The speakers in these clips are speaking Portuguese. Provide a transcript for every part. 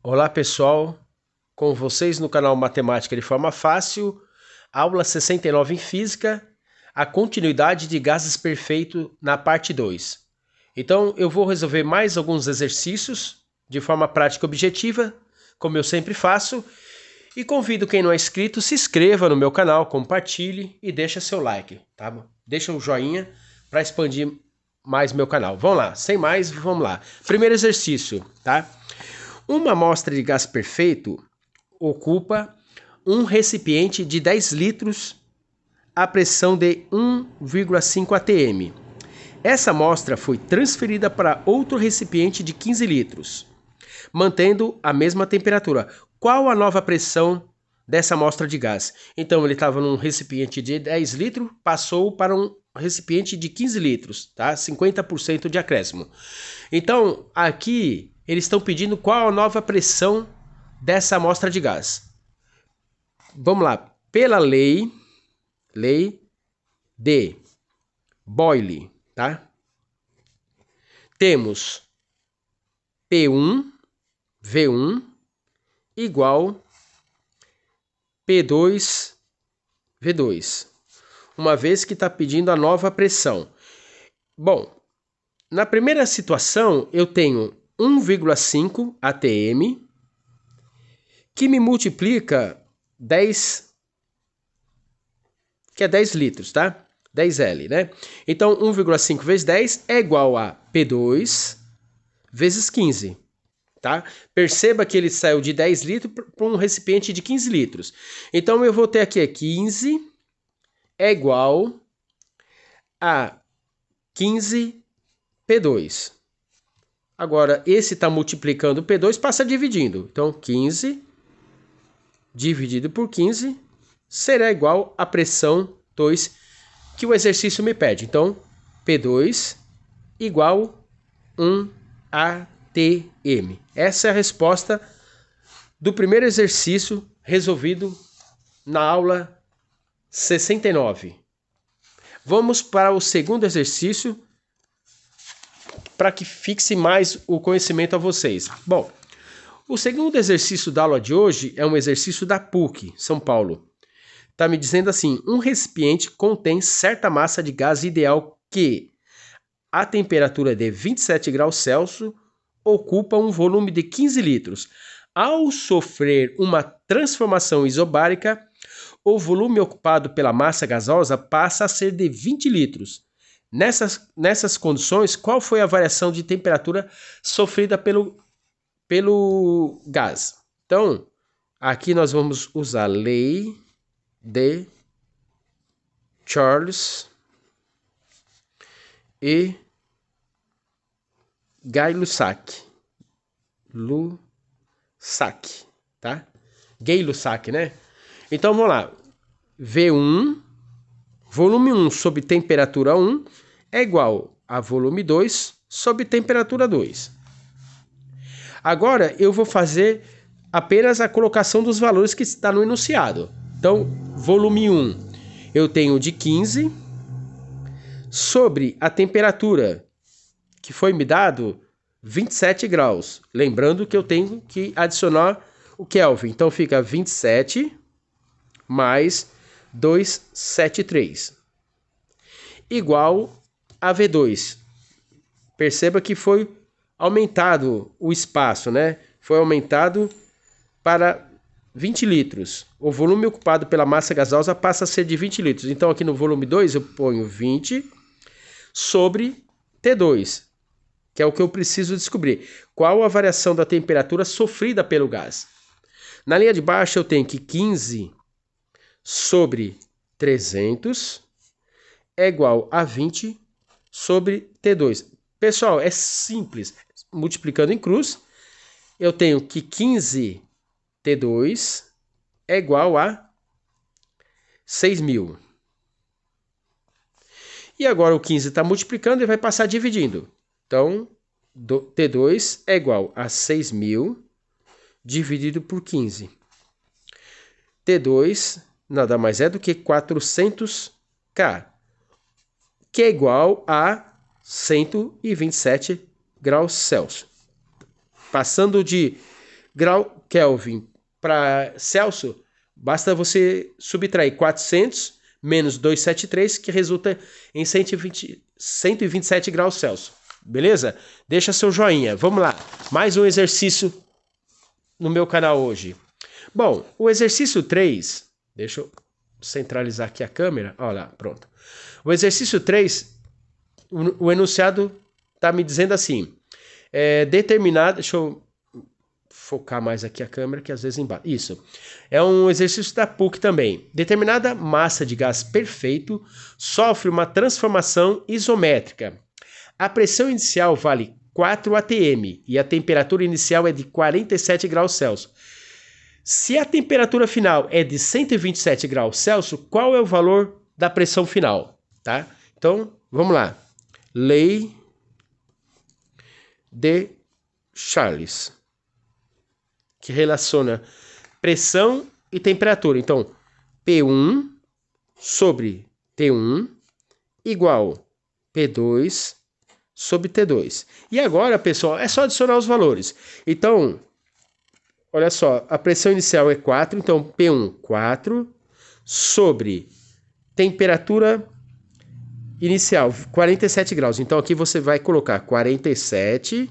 Olá pessoal, com vocês no canal Matemática de Forma Fácil, aula 69 em Física, a continuidade de gases perfeitos na parte 2. Então eu vou resolver mais alguns exercícios de forma prática e objetiva, como eu sempre faço, e convido quem não é inscrito, se inscreva no meu canal, compartilhe e deixa seu like, tá bom? Deixa um joinha para expandir mais meu canal. Vamos lá, sem mais, vamos lá. Primeiro exercício, tá? Uma amostra de gás perfeito ocupa um recipiente de 10 litros a pressão de 1,5 atm. Essa amostra foi transferida para outro recipiente de 15 litros, mantendo a mesma temperatura. Qual a nova pressão dessa amostra de gás? Então ele estava num recipiente de 10 litros, passou para um recipiente de 15 litros, tá? 50% de acréscimo. Então, aqui eles estão pedindo qual a nova pressão dessa amostra de gás. Vamos lá. Pela lei de Boyle, tá? Temos P1, V1 igual P2, V2. Uma vez que está pedindo a nova pressão. Bom, na primeira situação eu tenho 1,5 atm que me multiplica 10, que é 10 litros, tá? 10L, né? Então 1,5 vezes 10 é igual a P2 vezes 15, tá? Perceba que ele saiu de 10 litros para um recipiente de 15 litros. Então eu vou ter aqui 15 é igual a 15 P2. Agora, esse está multiplicando P2, passa dividindo. Então, 15 dividido por 15 será igual à pressão 2 que o exercício me pede. Então, P2 igual 1 atm. Essa é a resposta do primeiro exercício resolvido na aula 69. Vamos para o segundo exercício, para que fixe mais o conhecimento a vocês. Bom, o segundo exercício da aula de hoje é um exercício da PUC, São Paulo. Está me dizendo assim, um recipiente contém certa massa de gás ideal que, a temperatura de 27 graus Celsius, ocupa um volume de 15 litros. Ao sofrer uma transformação isobárica, o volume ocupado pela massa gasosa passa a ser de 20 litros. Nessas condições, qual foi a variação de temperatura sofrida pelo gás? Então, aqui nós vamos usar a lei de Charles e Gay-Lussac. Tá? Gay-Lussac, né? Então, vamos lá. V1, volume 1 sob temperatura 1 é igual a volume 2 sob temperatura 2. Agora, eu vou fazer apenas a colocação dos valores que está no enunciado. Então, volume 1, eu tenho de 15 sobre a temperatura que foi me dado 27 graus. Lembrando que eu tenho que adicionar o Kelvin. Então, fica 27 mais 273 igual a V2. Perceba que foi aumentado o espaço, né? Foi aumentado para 20 litros. O volume ocupado pela massa gasosa passa a ser de 20 litros. Então, aqui no volume 2, eu ponho 20 sobre T2, que é o que eu preciso descobrir. Qual a variação da temperatura sofrida pelo gás? Na linha de baixo, eu tenho que 15 sobre 300 é igual a 20 sobre T2. Pessoal, é simples. Multiplicando em cruz, eu tenho que 15 T2 é igual a 6.000. E agora o 15 está multiplicando e vai passar dividindo. Então, T2 é igual a 6.000 dividido por 15. T2 nada mais é do que 400K, que é igual a 127 graus Celsius. Passando de grau Kelvin para Celsius, basta você subtrair 400 menos 273, que resulta em 127 graus Celsius. Beleza? Deixa seu joinha. Vamos lá. Mais um exercício no meu canal hoje. Bom, o exercício 3, deixa eu centralizar aqui a câmera. Olha lá, pronto. O exercício 3, o enunciado está me dizendo assim, determinado, deixa eu focar mais aqui a câmera, que às vezes embaixo. Isso. É um exercício da PUC também. Determinada massa de gás perfeito sofre uma transformação isométrica. A pressão inicial vale 4 atm e a temperatura inicial é de 47 graus Celsius. Se a temperatura final é de 127 graus Celsius, qual é o valor da pressão final? Tá? Então, vamos lá. Lei de Charles, que relaciona pressão e temperatura. Então, P1 sobre T1 igual P2 sobre T2. E agora, pessoal, é só adicionar os valores. Então, olha só, a pressão inicial é 4, então P1, 4, sobre temperatura inicial, 47 graus. Então, aqui você vai colocar 47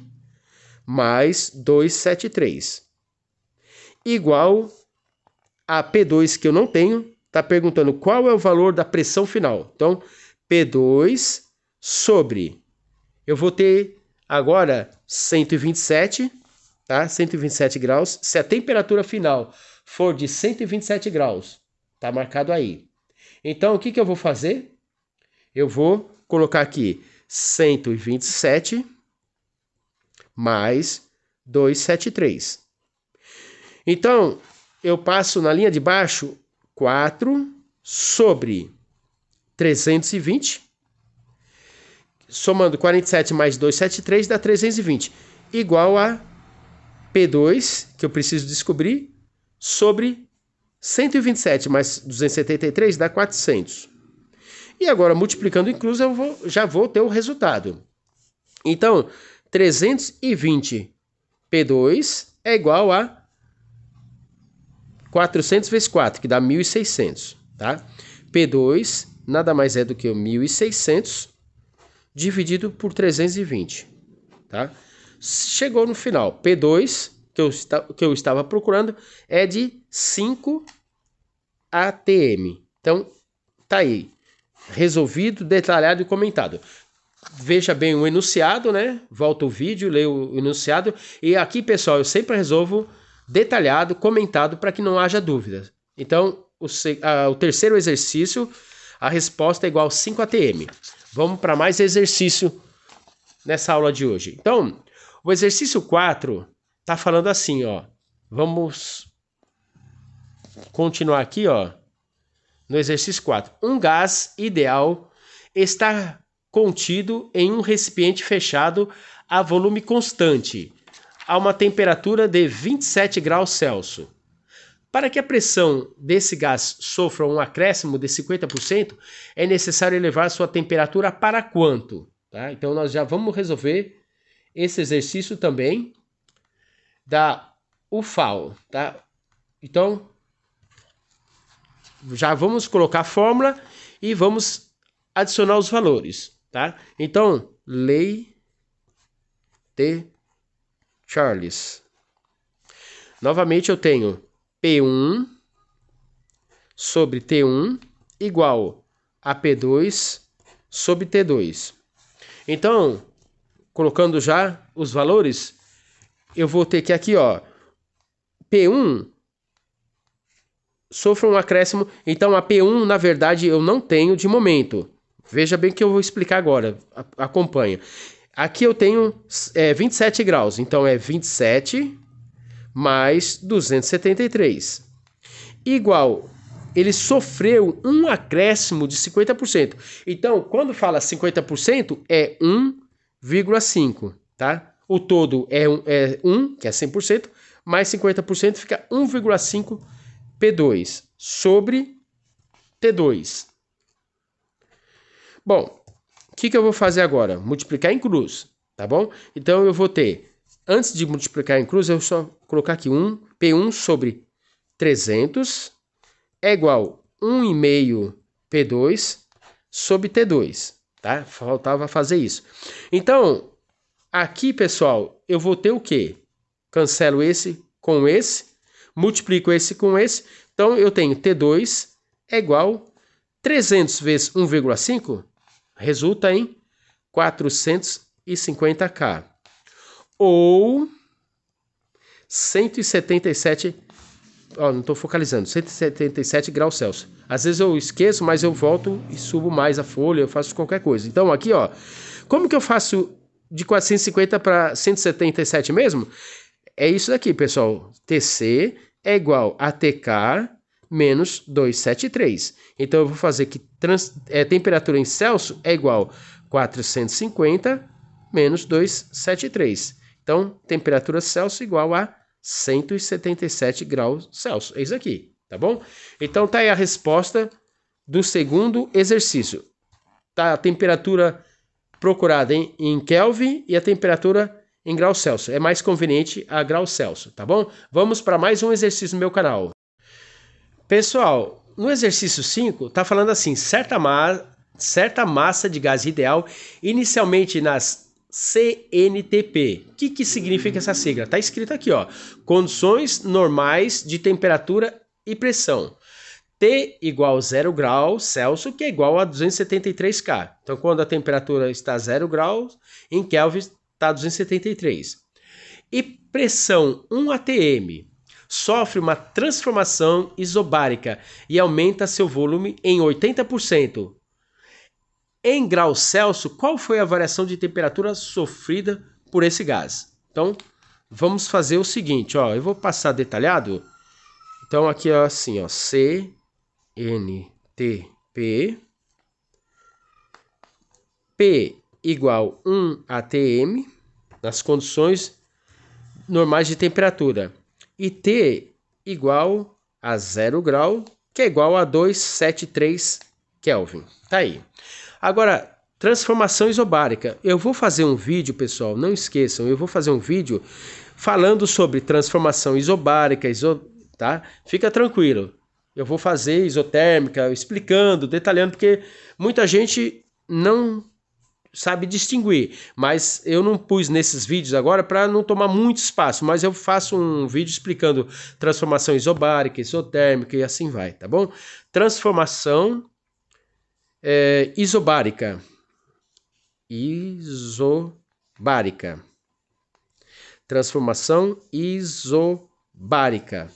mais 273. Igual a P2, que eu não tenho, está perguntando qual é o valor da pressão final. Então, P2 sobre, eu vou ter agora 127, tá? 127 graus. Se a temperatura final for de 127 graus, tá marcado aí. Então, o que que eu vou fazer? Eu vou colocar aqui 127 mais 273. Então, eu passo na linha de baixo 4 sobre 320, somando 47 mais 273 dá 320, igual a P2, que eu preciso descobrir, sobre 127 mais 273 dá 400. E agora, multiplicando em cruz, já vou ter o resultado. Então, 320 P2 é igual a 400 vezes 4, que dá 1.600, tá? P2 nada mais é do que 1.600 dividido por 320, tá? Chegou no final, P2, que eu estava procurando, é de 5 atm. Então, tá aí, resolvido, detalhado e comentado. Veja bem o enunciado, né? Volta o vídeo, leia o enunciado. E aqui, pessoal, eu sempre resolvo detalhado, comentado, para que não haja dúvidas. Então, o terceiro exercício, a resposta é igual a 5 atm. Vamos para mais exercício nessa aula de hoje. Então, o exercício 4 está falando assim, ó. Vamos continuar aqui, ó. No exercício 4. Um gás ideal está contido em um recipiente fechado a volume constante, a uma temperatura de 27 graus Celsius. Para que a pressão desse gás sofra um acréscimo de 50%, é necessário elevar sua temperatura para quanto? Tá? Então, nós já vamos resolver esse exercício também da UFAL. Tá? Então, já vamos colocar a fórmula e vamos adicionar os valores. Tá? Então, lei de Charles. Novamente eu tenho P1 sobre T1 igual a P2 sobre T2. Então, colocando já os valores, eu vou ter que aqui, ó, P1 sofre um acréscimo. Então, a P1, na verdade, eu não tenho de momento. Veja bem que eu vou explicar agora. Acompanha. Aqui eu tenho 27 graus. Então, é 27 mais 273. Igual, ele sofreu um acréscimo de 50%. Então, quando fala 50%, é 1,5, tá? O todo é 1, que é 100%, mais 50% fica 1,5 P2 sobre T2. Bom, o que eu vou fazer agora? Multiplicar em cruz, tá bom? Então, eu vou ter antes de multiplicar em cruz, eu só colocar aqui P1 sobre 300 é igual a 1,5 P2 sobre T2, tá? Faltava fazer isso. Então, aqui, pessoal, eu vou ter o quê? Cancelo esse com esse, multiplico esse com esse, então eu tenho T2 é igual a 300 vezes 1,5, resulta em 450K. Ou 177, não estou focalizando, 177 graus Celsius. Às vezes eu esqueço, mas eu volto e subo mais a folha, eu faço qualquer coisa. Então aqui, ó, como que eu faço de 450 para 177 mesmo? É isso daqui, pessoal. TC é igual a TK menos 273. Então eu vou fazer que temperatura em Celsius é igual a 450 menos 273. Então, temperatura Celsius igual a 177 graus Celsius. É isso aqui, tá bom? Então, tá aí a resposta do segundo exercício. Tá a temperatura procurada em Kelvin e a temperatura em graus Celsius. É mais conveniente a graus Celsius, tá bom? Vamos para mais um exercício no meu canal. Pessoal, no exercício 5, tá falando assim, certa massa de gás ideal inicialmente nas CNTP. O que significa essa sigla? Tá escrito aqui, ó. Condições normais de temperatura e pressão. T igual a 0 graus Celsius, que é igual a 273 K. Então, quando a temperatura está a 0 graus, em Kelvin está 273. E pressão 1 atm sofre uma transformação isobárica e aumenta seu volume em 80%. Em graus Celsius, qual foi a variação de temperatura sofrida por esse gás? Então, vamos fazer o seguinte, ó, eu vou passar detalhado. Então, aqui ó, assim, ó, CNTP, P igual 1 atm, nas condições normais de temperatura, e T igual a 0 grau, que é igual a 273 Kelvin. Tá aí. Agora, transformação isobárica. Eu vou fazer um vídeo, pessoal, não esqueçam, eu vou fazer um vídeo falando sobre transformação isobárica, tá? Fica tranquilo. Eu vou fazer isotérmica, explicando, detalhando, porque muita gente não sabe distinguir, mas eu não pus nesses vídeos agora para não tomar muito espaço, mas eu faço um vídeo explicando transformação isobárica, isotérmica e assim vai, tá bom? Transformação isobárica. Isobárica. Transformação isobárica.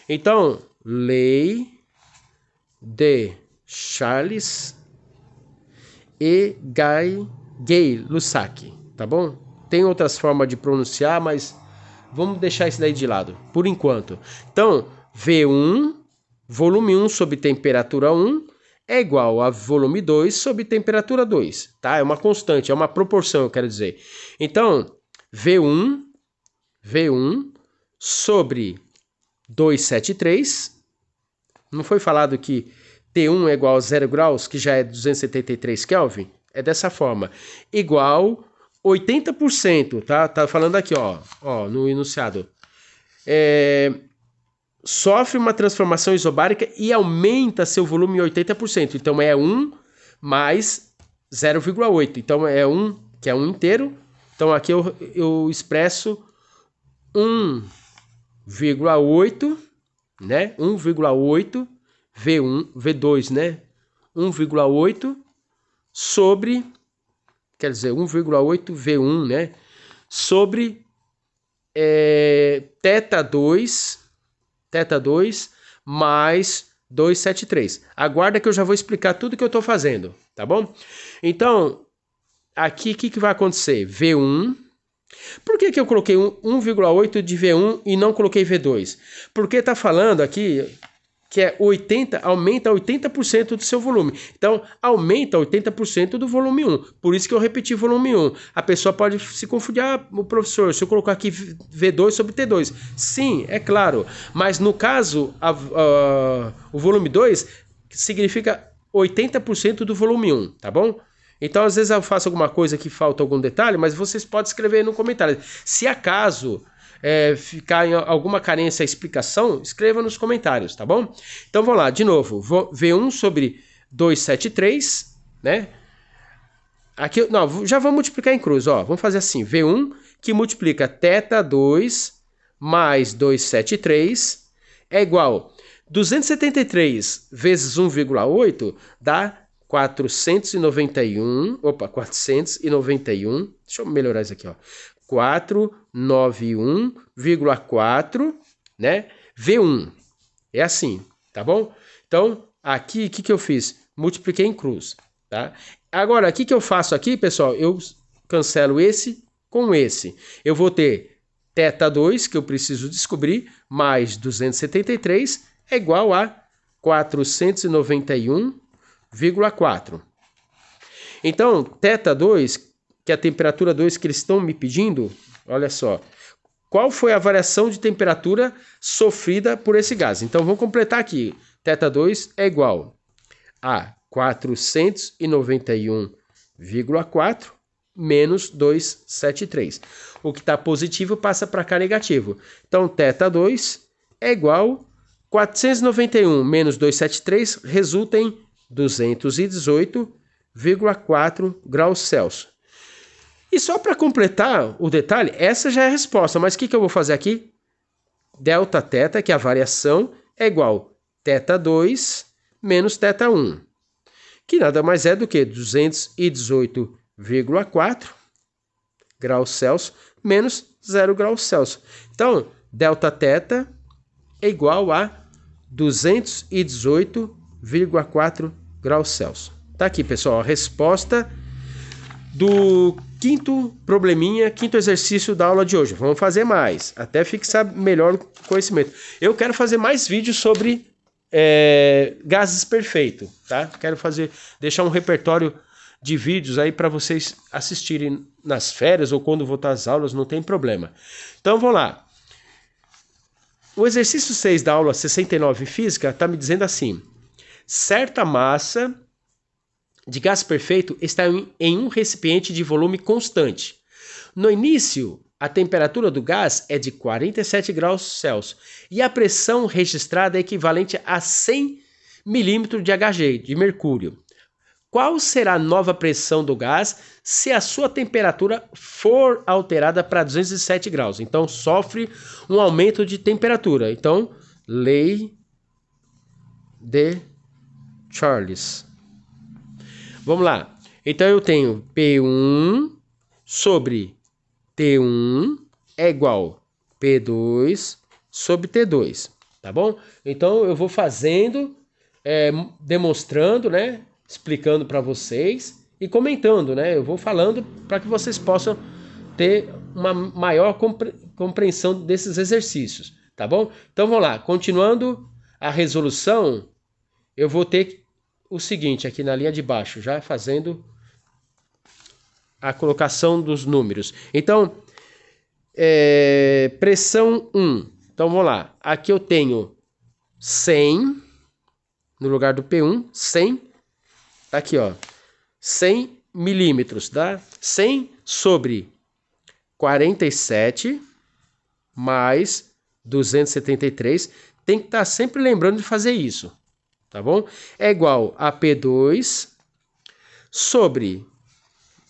Então, lei de Charles e Gay-Lussac, tá bom? Tem outras formas de pronunciar, mas vamos deixar isso daí de lado, por enquanto. Então, V1, volume 1 sobre temperatura 1, é igual a volume 2 sobre temperatura 2, tá? É uma constante, é uma proporção, eu quero dizer. Então, V1 sobre 273, não foi falado que T1 é igual a 0 graus, que já é 273 Kelvin? É dessa forma. Igual 80%, tá? Tá falando aqui, ó no enunciado. Sofre uma transformação isobárica e aumenta seu volume em 80%. Então, é 1 mais 0,8. Então, é 1, que é 1 inteiro. Então, aqui eu expresso 1,8, né? 1,8 V2, né? 1,8 sobre, quer dizer, 1,8 V1, né? Sobre θ2 mais 273. Aguarda que eu já vou explicar tudo que eu estou fazendo, tá bom? Então, aqui o que vai acontecer? V1. Por que eu coloquei 1,8 de V1 e não coloquei V2? Porque está falando aqui que é 80, aumenta 80% do seu volume. Então, aumenta 80% do volume 1. Por isso que eu repeti volume 1. A pessoa pode se confundir, o professor, se eu colocar aqui V2 sobre T2. Sim, é claro. Mas no caso, o volume 2 significa 80% do volume 1, tá bom? Então, às vezes eu faço alguma coisa que falta algum detalhe, mas vocês podem escrever no comentário. Se acaso ficar em alguma carência a explicação, escreva nos comentários, tá bom? Então, vamos lá, de novo. V1 sobre 273, né? Aqui, não, já vamos multiplicar em cruz, ó. Vamos fazer assim, V1 que multiplica θ2 mais 273 é igual 273 vezes 1,8 dá 491, deixa eu melhorar isso aqui, ó. 491,4, né? V1. É assim, tá bom? Então, aqui, o que eu fiz? Multipliquei em cruz, tá? Agora, o que eu faço aqui, pessoal? Eu cancelo esse com esse. Eu vou ter θ2, que eu preciso descobrir, mais 273 é igual a 491,4. Então, θ2, que é a temperatura 2 que eles estão me pedindo, olha só. Qual foi a variação de temperatura sofrida por esse gás? Então, vamos completar aqui. θ2 é igual a 491,4 menos 273. O que está positivo passa para cá negativo. Então, θ2 é igual a 491 menos 273 resulta em 218,4 graus Celsius. E só para completar o detalhe, essa já é a resposta. Mas o que eu vou fazer aqui? Δθ, que é a variação, é igual a θ2 menos θ1. Que nada mais é do que 218,4 graus Celsius menos 0 graus Celsius. Então, Δθ é igual a 218,4 graus Celsius. Tá aqui, pessoal, a resposta do quinto exercício da aula de hoje. Vamos fazer mais, até fixar melhor o conhecimento. Eu quero fazer mais vídeos sobre gases perfeitos, tá? Quero deixar um repertório de vídeos aí para vocês assistirem nas férias ou quando voltar às aulas, não tem problema. Então, vamos lá. O exercício 6 da aula 69 em física está me dizendo assim: certa massa de gás perfeito está em um recipiente de volume constante. No início, a temperatura do gás é de 47 graus Celsius e a pressão registrada é equivalente a 100 milímetros de Hg, de mercúrio. Qual será a nova pressão do gás se a sua temperatura for alterada para 207 graus? Então, sofre um aumento de temperatura. Então, lei de Charles. Vamos lá. Então, eu tenho P1 sobre T1 é igual a P2 sobre T2, tá bom? Então, eu vou fazendo, demonstrando, né? Explicando para vocês e comentando, né? Eu vou falando para que vocês possam ter uma maior compreensão desses exercícios, tá bom? Então, vamos lá. Continuando a resolução, eu vou ter o seguinte aqui na linha de baixo, já fazendo a colocação dos números. Então, pressão 1. Então, vamos lá. Aqui eu tenho 100, no lugar do P1, 100. Tá aqui, ó. 100 milímetros, tá? 100 sobre 47 mais 273. Tem que estar sempre lembrando de fazer isso, tá bom? É igual a P2 sobre...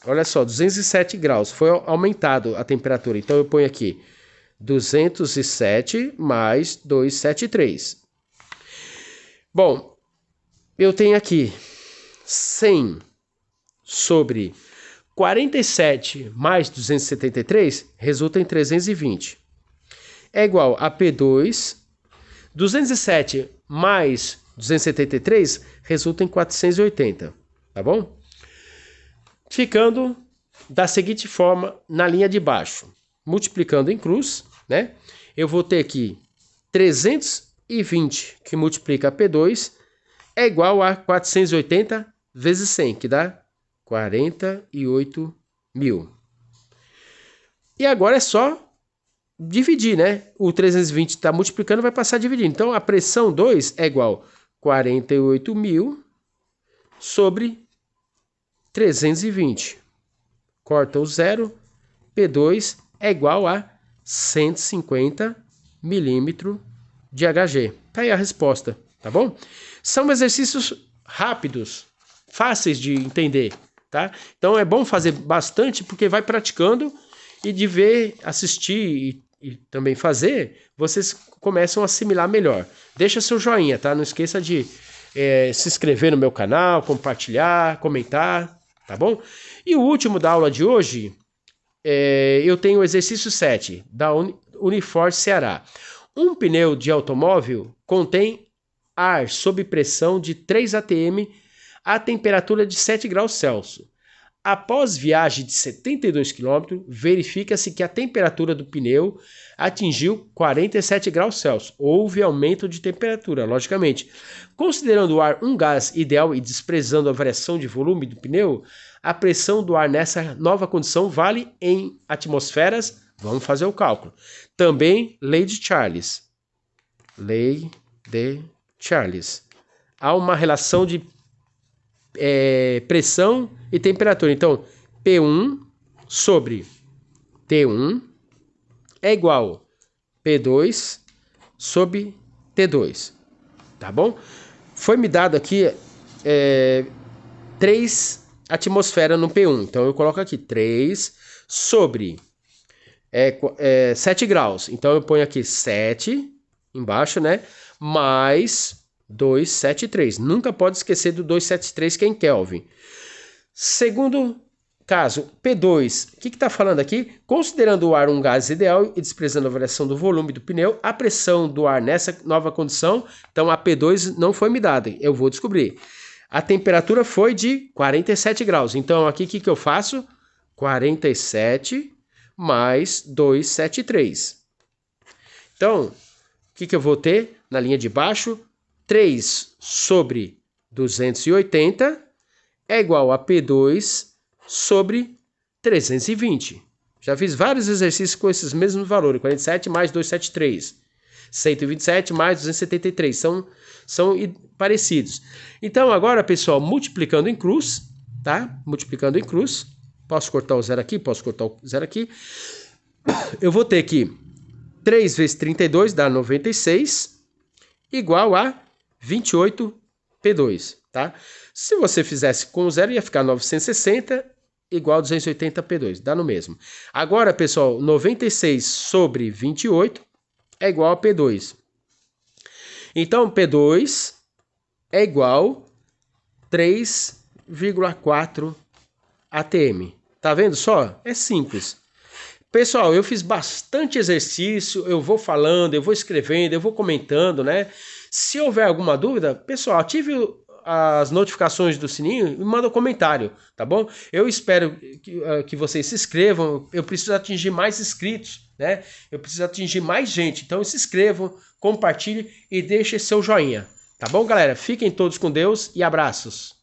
Olha só, 207 graus. Foi aumentado a temperatura. Então, eu ponho aqui 207 mais 273. Bom, eu tenho aqui 100 sobre 47 mais 273 resulta em 320. É igual a P2. 207 mais 273 resulta em 480. Tá bom? Ficando da seguinte forma na linha de baixo. Multiplicando em cruz, né? Eu vou ter aqui 320 que multiplica P2 é igual a 480 vezes 100, que dá 48 mil. E agora é só dividir, né? O 320 está multiplicando, vai passar a dividir. Então, a pressão 2 é igual a 48 mil sobre 320. Corta o zero, P2 é igual a 150 milímetros de Hg. Tá aí a resposta, tá bom? São exercícios rápidos, fáceis de entender, tá? Então é bom fazer bastante porque vai praticando e de ver, assistir e também fazer, vocês começam a assimilar melhor. Deixa seu joinha, tá? Não esqueça de se inscrever no meu canal, compartilhar, comentar, tá bom? E o último da aula de hoje, eu tenho o exercício 7 da Unifor Ceará. Um pneu de automóvel contém ar sob pressão de 3 atm a temperatura de 7 graus Celsius. Após viagem de 72 km, verifica-se que a temperatura do pneu atingiu 47 graus Celsius. Houve aumento de temperatura, logicamente. Considerando o ar um gás ideal e desprezando a variação de volume do pneu, a pressão do ar nessa nova condição vale em atmosferas. Vamos fazer o cálculo. Também, lei de Charles. Lei de Charles. Há uma relação de pressão e temperatura. Então, P1 sobre T1 é igual a P2 sobre T2. Tá bom? Foi me dado aqui 3 atmosferas no P1. Então, eu coloco aqui 3 sobre 7 graus. Então, eu ponho aqui 7 embaixo, né? Mais 273. Nunca pode esquecer do 273, que é em Kelvin. Segundo caso, P2. O que está falando aqui? Considerando o ar um gás ideal e desprezando a variação do volume do pneu, a pressão do ar nessa nova condição, então a P2 não foi me dada. Eu vou descobrir. A temperatura foi de 47 graus. Então aqui o que eu faço? 47 mais 273. Então, o que eu vou ter na linha de baixo? 3 sobre 280 é igual a P2 sobre 320. Já fiz vários exercícios com esses mesmos valores. 47 mais 273. 127 mais 273. São parecidos. Então, agora, pessoal, multiplicando em cruz, tá? Multiplicando em cruz. Posso cortar o zero aqui? Posso cortar o zero aqui. Eu vou ter aqui 3 vezes 32 dá 96, igual a 28 P2, tá? Se você fizesse com zero, ia ficar 960 igual a 280 P2, dá no mesmo. Agora, pessoal, 96 sobre 28 é igual a P2. Então, P2 é igual a 3,4 atm. Tá vendo só? É simples. Pessoal, eu fiz bastante exercício, eu vou falando, eu vou escrevendo, eu vou comentando, né? Se houver alguma dúvida, pessoal, ative as notificações do sininho e manda um comentário, tá bom? Eu espero que vocês se inscrevam, eu preciso atingir mais inscritos, né? Eu preciso atingir mais gente, então se inscrevam, compartilhem e deixem seu joinha, tá bom, galera? Fiquem todos com Deus e abraços!